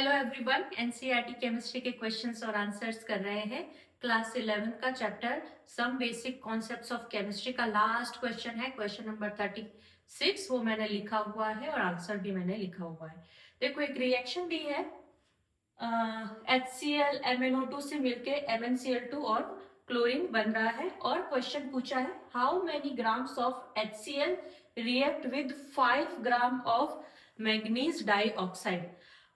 Hello everyone, NCERT chemistry के questions और answers कर रहे हैं। क्लास 11 का chapter some basic concepts of chemistry का लास्ट क्वेश्चन है, क्वेश्चन नंबर 36। वो मैंने लिखा हुआ है और आंसर भी मैंने लिखा हुआ है। देखो, एक रिएक्शन दी है, HCl MnO2 से मिलके MnCl2 और क्लोरीन बन रहा है, और क्वेश्चन पूछा है how many grams of HCl react with 5 gram of manganese dioxide.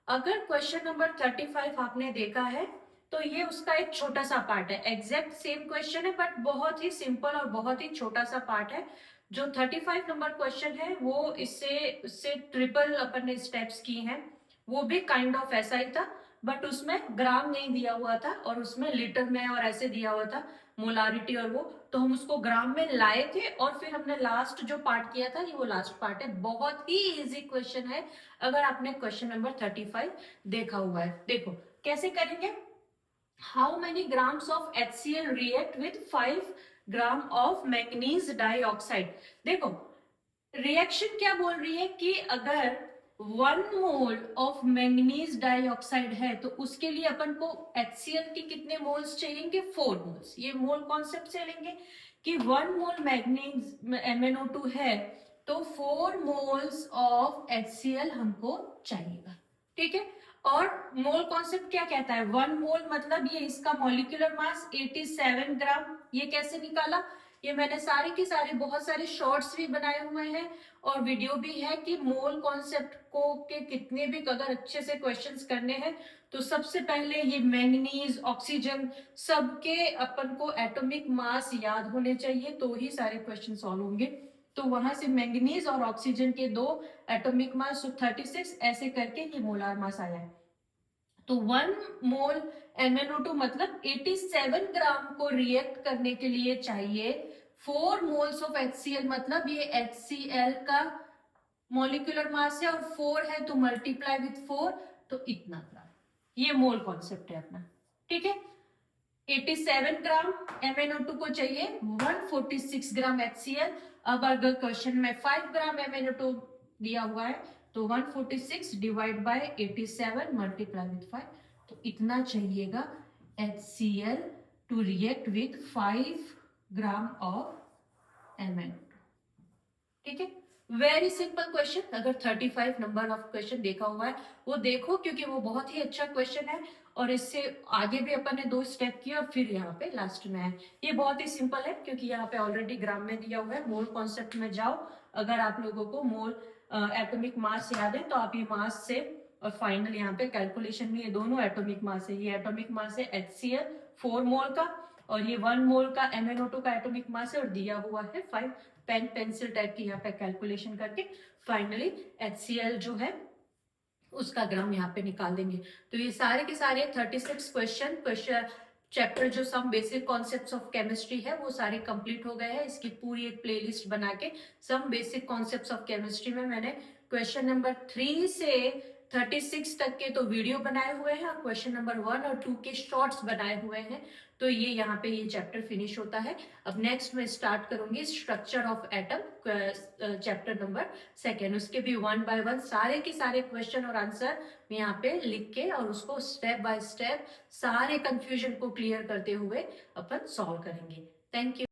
अगर क्वेश्चन नंबर 35 आपने देखा है तो ये उसका एक छोटा सा पार्ट है। एग्जैक्ट सेम क्वेश्चन है बट बहुत ही सिंपल और बहुत ही छोटा सा पार्ट है। जो 35 नंबर क्वेश्चन है वो इससे ट्रिपल अपन ने स्टेप्स की हैं। वो भी काइंड ऑफ ऐसा ही था, बट उसमें ग्राम नहीं दिया हुआ था और उसमें लीटर में और ऐसे दिया हुआ था मोलारिटी, और वो तो हम उसको ग्राम में लाए थे और फिर हमने लास्ट जो पार्ट किया था, ये वो लास्ट पार्ट है। बहुत ही इजी क्वेश्चन है अगर आपने क्वेश्चन नंबर 35 देखा हुआ है। देखो कैसे करेंगे। How many grams of HCl react with 5 gram of manganese dioxide. देखो रिएक्शन क्या बोल रही है कि अगर 1 मोल ऑफ मैग्नीज डाइऑक्साइड है तो उसके लिए अपन को HCl के कितने मोल्स चाहिए? 4 मोल्स। ये मोल कॉन्सेप्ट से लेंगे कि 1 मोल मैग्नीज MnO2 है तो 4 मोल्स ऑफ HCl हमको चाहिएगा, ठीक है। और मोल कॉन्सेप्ट क्या कहता है? 1 मोल मतलब ये इसका मॉलिक्यूलर मास 87 ग्राम। ये कैसे निकाला? ये मैंने सारे के सारे बहुत सारे शॉर्ट्स भी बनाए हुए हैं और वीडियो भी है कि मोल कॉन्सेप्ट को के कितने भी अगर अच्छे से क्वेश्चंस करने हैं तो सबसे पहले ये मैंगनीज, ऑक्सीजन, सबके अपन को एटॉमिक मास याद होने चाहिए तो ही सारे क्वेश्चन सॉल्व होंगे। तो वहां से मैंगनीज और ऑक्सीजन के दो एटॉमिक मास 36, ऐसे करके ये मोलार मास आया है। तो 1 मोल MnO2 मतलब 87 ग्राम को रिएक्ट करने के लिए चाहिए 4 मोल्स ऑफ HCl, मतलब ये HCl का मॉलिक्यूलर मास है और 4 है तो मल्टीप्लाई विथ 4, तो इतना ग्राम। ये मोल कॉन्सेप्ट है अपना, ठीक है। 87 ग्राम MnO2 को चाहिए 146 ग्राम HCl। अब अगर क्वेश्चन में 5 ग्राम MnO2 दिया हुआ है तो 146 डिवाइड बाय 87 मल्टीप्लाई विथ 5, तो इतना चाहिएगा HCl to react with 5 gram of MnO2, ठीक है। Very simple question. अगर 35 नंबर ऑफ क्वेश्चन देखा हुआ है वो देखो, क्योंकि वो बहुत ही अच्छा क्वेश्चन है और इससे आगे भी अपन ने 2 स्टेप किया और फिर यहाँ पे लास्ट में है। ये बहुत ही सिंपल है क्योंकि यहाँ पे ऑलरेडी ग्राम में दिया हुआ है। मोल कॉन्सेप्ट में जाओ, अगर आप लोगों को मोल एटॉमिक मास याद है तो आप ये मास से और फाइनल यहाँ पे कैलकुलेशन में ये दोनों एटॉमिक मास है। ये एटॉमिक मास है HCl 4 मोल का और ये 1 मोल का MnO2 का एटॉमिक मास है और दिया हुआ है 5। पेन पेंसिल टाइप की यहाँ पे कैलकुलेशन करके फाइनली HCl जो है उसका ग्राम यहाँ पे निकाल देंगे। तो ये सारे के सारे 36 क्वेश्चन चैप्टर जो some basic concepts of chemistry है वो सारे कंप्लीट हो गए हैं। इसकी पूरी एक प्लेलिस्ट बना के some basic concepts of chemistry में मैंने क्वेश्चन नंबर 3 से 36 तक के तो वीडियो बनाए हुए हैं और क्वेश्चन नंबर 1 और 2 के शॉर्ट्स बनाए हुए हैं। तो ये यहाँ पे ये चैप्टर फिनिश होता है। अब नेक्स्ट में स्टार्ट करूंगी structure of atom, chapter number 2। उसके भी 1 बाय 1 सारे के सारे क्वेश्चन और आंसर मैं यहाँ पे लिख के और उसको स्टेप बाय स्टेप सारे कंफ्यूजन को क्लियर करते हुए अपन सॉल्व करेंगे। Thank you.